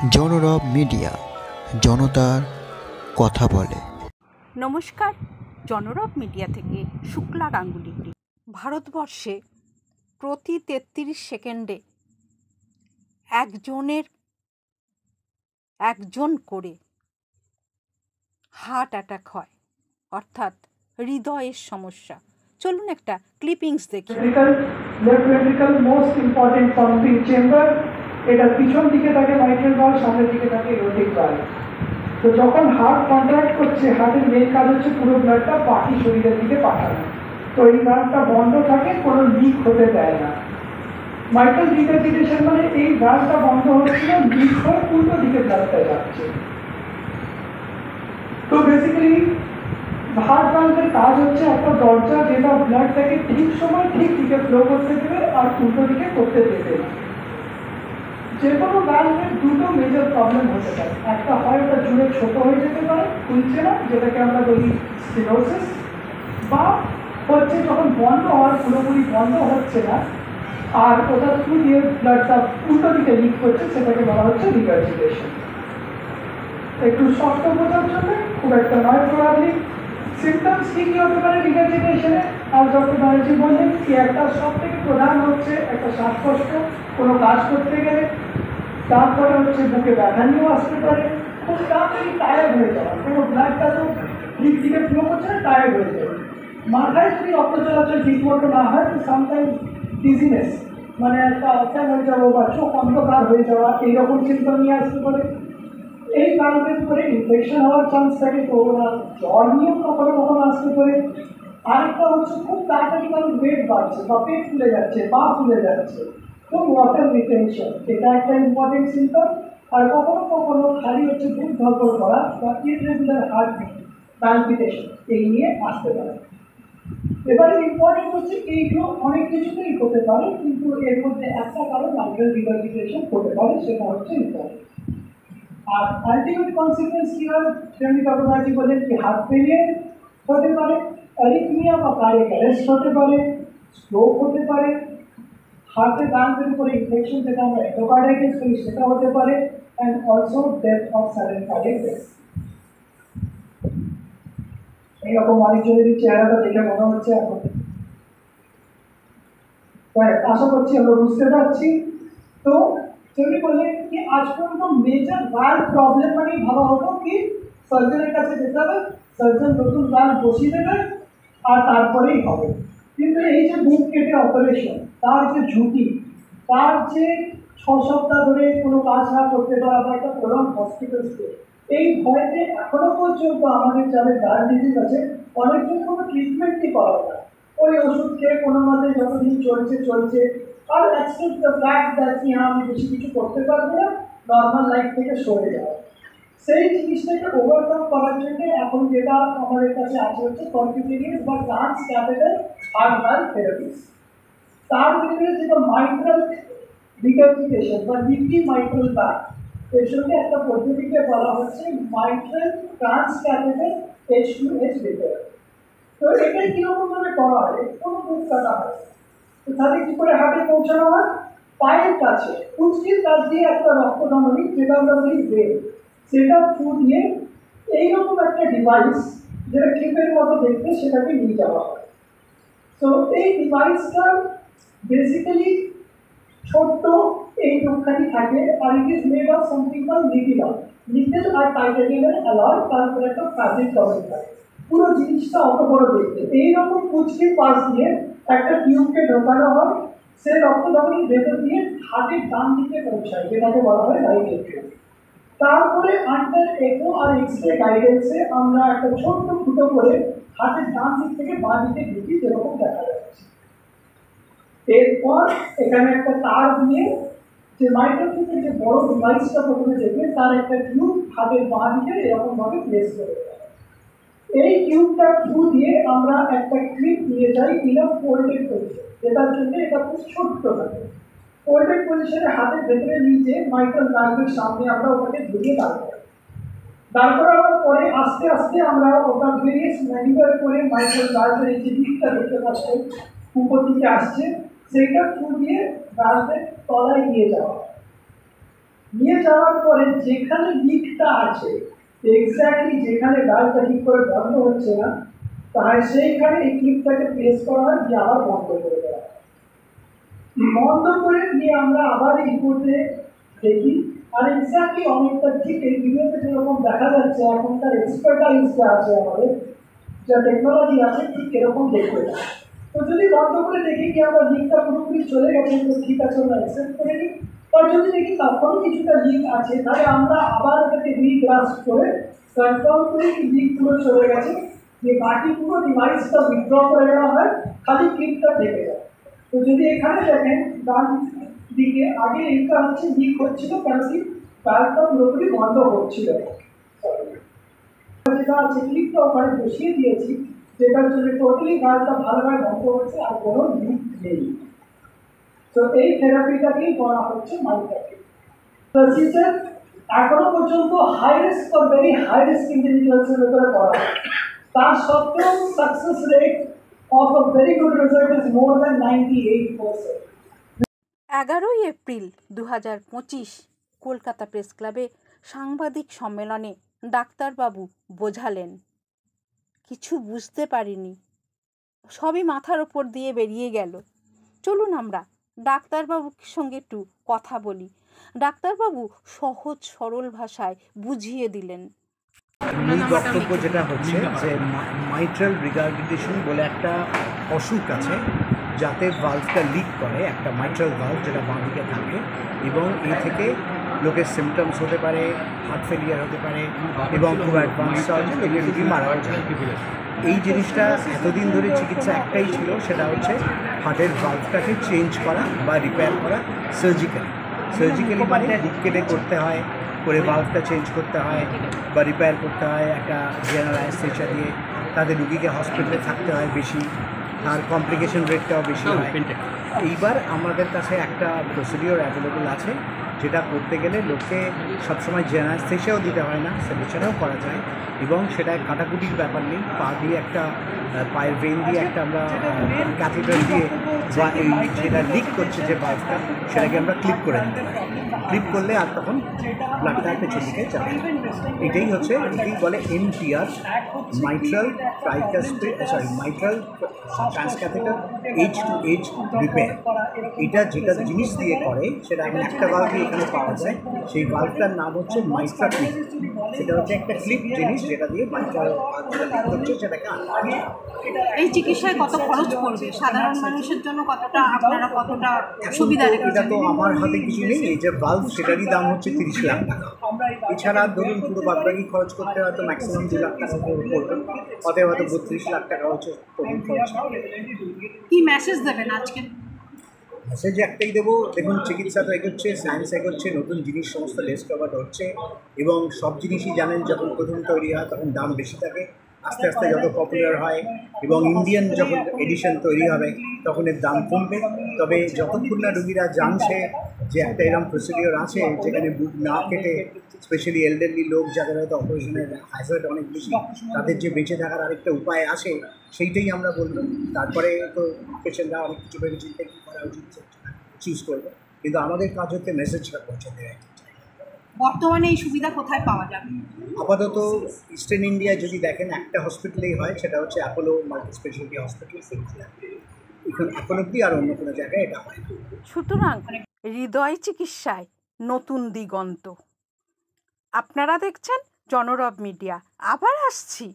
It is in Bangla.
জনরব মিডিয়া, জনতার কথা বলে। নমস্কার, জনরব মিডিয়া থেকে শুক্লা গাঙ্গুলি। ভারতবর্ষে প্রতি 33 সেকেন্ডে একজন করে হার্ট অ্যাটাক হয়, অর্থাৎ হৃদয়ের সমস্যা। চলুন একটা ক্লিপিংস দেখি। Left ventricle most important pumping chamber, এটা পিছন দিকে থাকে মাইট্রাল ভালভ, সামনের দিকে থাকে এওরটিক ভালভ। তো যখন হার্ট কন্ট্রাক্ট করছে, হার্টের মেন কাজ হচ্ছে পুরো ব্লাডটা বাকি শরীরের দিকে পাঠানো। তো এই ভালভটা বন্ধ থাকে, কোনো লিক হতে দেয় না। মাইট্রাল রিগার্জিটেশন মানে এই ভালভটা বন্ধ হচ্ছিল, লিক হয়ে উল্টো দিকে ব্লাডটা যাচ্ছে। তো বেসিক্যালি হার্ট ভালভের কাজ হচ্ছে একটা দরজা, যেটা ব্লাডটাকে ঠিক সময় ঠিক দিকে ফ্লো করতে দেবে আর উল্টো দিকে করতে দেবে না। যে কোনো ভালভের দুটো মেজর প্রবলেম হতে পারে। একটা হয় ওটা জুড়ে ছোট হয়ে যেতে পারে, খুলছে না, যেটাকে আমরা বলি স্টেনোসিস, বা হচ্ছে যখন বন্ধ হয়, পুরোপুরি বন্ধ হচ্ছে না আর ওটা থ্রু দিয়ে ব্লাডটা উল্টো দিকে লিক করছে, সেটাকে বলা হচ্ছে রিগার্জিটেশন। একটু শক্ত বোঝার জন্য, খুব একটা নয় প্রবাবলি। সিমটমস কি কি হতে পারে রিগার্জিটেশনে? আর ডক্টর ব্যানার্জি বললেন কি একটা সব থেকে প্রধান হচ্ছে একটা শ্বাসকষ্ট কোনো কাজ করতে গেলে, তারপরে হচ্ছে বুকে ব্যথা নিয়েও আসতে পারে, খুব তাড়াতাড়ি টায়ার্ড হয়ে যাওয়া, কোনো ব্লাডটা তো ঠিক দিকে ফ্লো করছে না, টায়ার্ড হয়ে যাবে। মাথায় যদি রক্ত চলাচল ঠিক মতো না হয় তো সামটাইম ডিজিনেস, মানে একটা অজ্ঞান হয়ে যাবো বা চোখ অন্ধকার হয়ে যাওয়া, এইরকম সিমটম নিয়ে আসতে পারে। এই ভালভের করে ইনফেকশন হওয়ার চান্স থাকে, তো ওরা জ্বর নিয়েও কখনো কখনো আসতে পারে। আরেকটা হচ্ছে খুব তাড়াতাড়ি কারণ ওয়েট বাড়ছে বা পেট ফুলে যাচ্ছে, পা ফুলে যাচ্ছে, তো ওয়াটার রিটেনশন, এটা একটা ইম্পর্টেন্ট সিমটম। আর কখনো কখনো খালি হচ্ছে বুক ধরপড় করা বা ইররেগুলার হার্টবিট, পালপিটেশন, এই নিয়ে আসতে পারে। এবারে ইম্পর্টেন্ট হচ্ছে এইগুলো অনেক কিছুতেই হতে পারে, কিন্তু এর মধ্যে একটা কারণ মাইট্রাল রিগার্জিটেশন হতে পারে, সেটা হচ্ছে ইম্পর্টেন্ট। আর আলটিমেট কনসিকুয়েন্স কি হয়, সেমনি ডক্টর ব্যানার্জি বলেন কি হার্ট ফেলিয়ার হতে পারে, অ্যারিথমিয়া বা কার্ডিয়াক অ্যারেস্ট হতে পারে, স্ট্রোক হতে পারে, হার্টের ভালভের উপরে ইনফেকশন, যেটা আমরা এন্ডোকার্ডাইটিস বলি, সেটা হতে পারে, and also death of sudden cardiac death. এইরকম অনেকজনের চেহারাটা দেখে মনে হচ্ছে এখন। আশা করছি আমরা বুঝতে পারছি। তো তিনি বললেন কি আজ পর্যন্ত মেজর ভালভ প্রবলেম মানেই ভাবা হতো কি সার্জনের কাছে যেতে হবে, সার্জন নতুন ভালভ বসিয়ে দেবে আর তারপরেই হবে। কিন্তু এই যে বুক কেটে অপারেশন, তার যে ঝুঁকি, তার যে 6 সপ্তাহ ধরে কোনো কাজ না করতে পারা বা একটা প্রলং হসপিটাল স্টে, এই ভয়তে এখনো পর্যন্ত আমাদের যাদের ডায়াবেটিস আছে অনেকজন কোনো ট্রিটমেন্টই করা যায়, ওই ওষুধ খেয়ে কোনো মতে যতদিন চলছে আর অ্যাকসেপ্ট দ্য ফ্যাক্ট দ্যাট হ্যাঁ আমি বেশি কিছু করতে পারবো না, নর্মাল লাইফ থেকে সরে যাওয়া। সেই জিনিসটাকে ওভারকাম করার জন্য এখন যেটা আমাদের কাছে আছে হচ্ছে কন্টিনিউয়াস বা trans catheter heart valve three piece. তার ভিতরে যেটা মাইট্রাল রিগার্জিটেশন বা লিকি মাইট্রাল ভালভ, এর সঙ্গে একটা পদ্ধতিকে বলা হচ্ছে mitral trans catheter H2H repair. তো এটা কিরকম ভাবে করা হয়, কোনো বুক কাটা হয়, তো তাহলে কি করে হার্টে পৌঁছানো হয়? পায়ের কাছে কুচকির কাছ দিয়ে একটা রক্তধমনী, যেটা আমরা বলি ভেন, সেটা থ্রু দিয়ে এইরকম একটা ডিভাইস, যেটা ক্লিপের মতো দেখতে, সেটাকে নিয়ে যাওয়া হয়। তো এই ডিভাইসটা বেসিক্যালি ছোট্ট এইটুকখানি থাকে, আর it is made of something call nickel আর টাইটানিয়ামের অ্যালয়, তারপরে একটা ফ্যাব্রিক কভার থাকে। পুরো জিনিসটা অত বড় দেখতে, এইরকম কুচকির পাশ দিয়ে একটা টিউবকে ঢোকানো হয়, সে রক্তধমনির ভেতর দিয়ে হার্টের ডান দিকে পৌঁছায়, যেটাকে বলা হয় রাইট এট্রিয়াম। তারপরে আন্ডার একো আর এক্সরে গাইডেন্সে আমরা একটা ছোট্ট ফুটো করে হার্টের ডান দিক থেকে বাঁ দিকে ঢুকি, যেরকম দেখা যাচ্ছে। এরপর এখানে একটা তার দিয়ে যে মাইক্রোফোনের যে বড় ডিভাইসটা প্রথমে দেখবে, তার একটা টিউব হাতের বাঁ দিকে এরকম ভাবে প্লেস করে দেয়। এই টিউবটা থ্রু দিয়ে আমরা একটা ক্লিপ নিয়ে যাই ইনার ফোল্ডেড পজিশন, যেটার জন্য এটা খুব ছোট্ট থাকে। ফোল্ডেড পজিশনে হাতের ভেতরে নিয়ে মাইক্রোল ভালভের সামনে আমরা ওটাকে ধরিয়ে দাঁড় করানোর পরে আস্তে আস্তে আমরা ওটা ভেরিয়াস ম্যানিভার করে মাইক্রোল ভালভের এই যে দিকটা দেখতে পাচ্ছেন উপর দিকে আসছে, সেইটা থ্রু দিয়ে ভালভের তলায় নিয়ে যাওয়া। নিয়ে যাওয়ার পরে যেখানে লিকটা আছে, এক্স্যাক্টলি যেখানে গাড়িটা ঠিক করে বন্ধ হচ্ছে না, তাই সেইখানে এই ক্লিপটাকে প্রেস করা হয়, দিয়ে আবার বন্ধ করে দেওয়া হয়। বন্ধ করে দিয়ে আমরা আবার ইনপুটে দেখি, আর এক্স্যাক্টলি অনেকটা ঠিক এই ভিডিওতে যেরকম দেখা যাচ্ছে এখনকার এক্সপার্টাইজটা আছে আমাদের, যা টেকনোলজি আছে, ঠিক এরকম দেখতে যায়। তো যদি বন্ধ করে দেখি কি আমার লিকটা পুরোপুরি চলে গেছে, তো ঠিক আছে, আমরা অ্যাকসেপ্ট করে নিই। আর যদি দেখি তারপরেও কিছুটা লিক আছে, তাহলে আমরা আবার এটাকে রিগ্রাস্ট করে কনফার্ম করি কি লিক পুরো চলে গেছে, যে বাকি পুরো ডিভাইসটা উইথড্র করে দেওয়া হয়, খালি ক্লিপটা থেকে যায়। তো যদি এখানে দেখেন ডান দিকে আগে এটা হচ্ছে লিক হচ্ছিল, কেন কি তারটা পুরোপুরি বন্ধ হচ্ছিল। যেটা আছে ক্লিপটা ওখানে বসিয়ে দিয়েছি, যেটার জন্য টোটালি গাছটা ভালোভাবে বন্ধ হচ্ছে, আর কোনো লিক নেই। তো এই থেরাপিটাকেই বলা হচ্ছে মাইক্রোথেরাপি। প্রসিজার এখনো পর্যন্ত হাই রিস্ক বা ভেরি হাই রিস্ক ইন্ডিভিজুয়ালসের ভেতরে করা হয়, তার সত্ত্বেও success rate of a very good result is more than 98%। 11ই এপ্রিল 2025 কলকাতা প্রেস ক্লাবে সাংবাদিক সম্মেলনে ডাক্তারবাবু বোঝালেন, কিছু বুঝতে পারিনি, সবই মাথার ওপর দিয়ে বেরিয়ে গেল। চলুন আমরা ডাক্তারবাবুর সঙ্গে একটু কথা বলি। ডাক্তারবাবু সহজ সরল ভাষায় বুঝিয়ে দিলেন। মূল বক্তব্য যেটা হচ্ছে যে মাইট্রাল রিগার্গিটেশন বলে একটা অসুখ আছে, যাতে ভালভটা লিক করে, একটা মাইট্রাল ভালভ যেটা বাঁ দিকে থাকে, এবং এই থেকে লোকের সিমটমস হতে পারে, হার্ট ফেলিয়ার হতে পারে, এবং খুব অ্যাডভান্স সার্জারি লোকের রুগী মারাও যায়। এই জিনিসটা এতদিন ধরে চিকিৎসা একটাই ছিল, সেটা হচ্ছে হার্টের ভালভটাকে চেঞ্জ করা বা রিপেয়ার করা সার্জিক্যালি মানে বুক কেটে করতে হয়, করে ভালভটা চেঞ্জ করতে হয় বা রিপেয়ার করতে হয় একটা জেনারেল অ্যানেস্থেশিয়া দিয়ে। তাদের রুগীকে হসপিটালে থাকতে হয় বেশি, আর কমপ্লিকেশন রেটটাও বেশি হয়। এইবার আমাদের কাছে একটা প্রসিডিওর অ্যাভেলেবল আছে, যেটা করতে গেলে লোককে সবসময় জেনারেল অ্যানেস্থেশিয়াও দিতে হয় না, সেলেশনও করা যায়, এবং সেটা কাটাকুটির ব্যাপার নেই। পা দিয়ে একটা পায়ের ভেন দিয়ে একটা আমরা ক্যাথেটার দিয়ে বা এই যেটা লিক করছে যে ভালভটা, সেটাকে আমরা ক্লিপ করে দিতে পারি। ক্লিপ করলে আর তখন ব্লাডটা পেছন দিকে যাবে। এটাই বলে MTR, mitral mitral transcatheter edge to edge repair. এটা যেটা জিনিস দিয়ে করে, সেটা এখন একটা ভালভই এখানে পাওয়া যায়, সেই ভালভটার নাম হচ্ছে মাইট্রা ক্লিপ। সেটা হচ্ছে একটা ক্লিপ জিনিস, যেটা দিয়ে মাইট্রাল যেটা লিক হচ্ছে সেটাকে আটকানো। এই চিকিৎসায় কত খরচ পড়বে, সাধারণ মানুষের জন্য কতটা, আপনারা কতটা সুবিধা রেখেছেন? এটা তো আমার হাতে কিছু নেই, এই যে ভালভ সেটারই দাম হচ্ছে 30 লাখ টাকা। এছাড়া ধরুন পুরো বাদবাকি খরচ করতে হয়তো ম্যাক্সিমাম 2 লাখ টাকা পড়বে, অতএব হয়তো 32 লাখ টাকা হচ্ছে প্রথম খরচ। কি মেসেজ দেবেন আজকে? মেসেজ একটাই দেবো, দেখুন চিকিৎসা তো এগোচ্ছে, সায়েন্স এগোচ্ছে, নতুন জিনিস সমস্ত ডিসকভার হচ্ছে, এবং সব জিনিসই জানেন যখন প্রথম তৈরি হয় তখন দাম বেশি থাকে, আস্তে আস্তে যত পপুলার হয় এবং ইন্ডিয়ান যখন এডিশন তৈরি হবে তখন এর দাম কমবে। তবে যতক্ষণ না রুগীরা জানছে যে একটা এরকম প্রসিডিওর আছে যেখানে বুক না কেটে, স্পেশালি এল্ডারলি লোক যাদের হয়তো অপারেশনের হ্যাজার্ড অনেক বেশি, তাদের যে বেঁচে থাকার আরেকটা উপায় আছে, সেইটাই আমরা বলবো। তারপরে তো পেশেন্টরা অনেক কিছু ভেবে চিন্তা কী করা উচিত চুজ করবে, কিন্তু আমাদের কাজ হচ্ছে মেসেজটা পৌঁছে দেয়। বর্তমানে এই সুবিধা কোথায় পাওয়া যাবে? আপাতত ইস্টার্ন ইন্ডিয়ায় যদি দেখেন একটা হসপিটালেই হয়, সেটা হচ্ছে অ্যাপোলো মাল্টি স্পেশালিটি হসপিটাল, এখন এখন অব্দি আর অন্য কোনো জায়গায় এটা হয় না। সুতরাং হৃদয় চিকিৎসায় নতুন দিগন্ত। আপনারা দেখছেন জনরব মিডিয়া। আবার আসছি।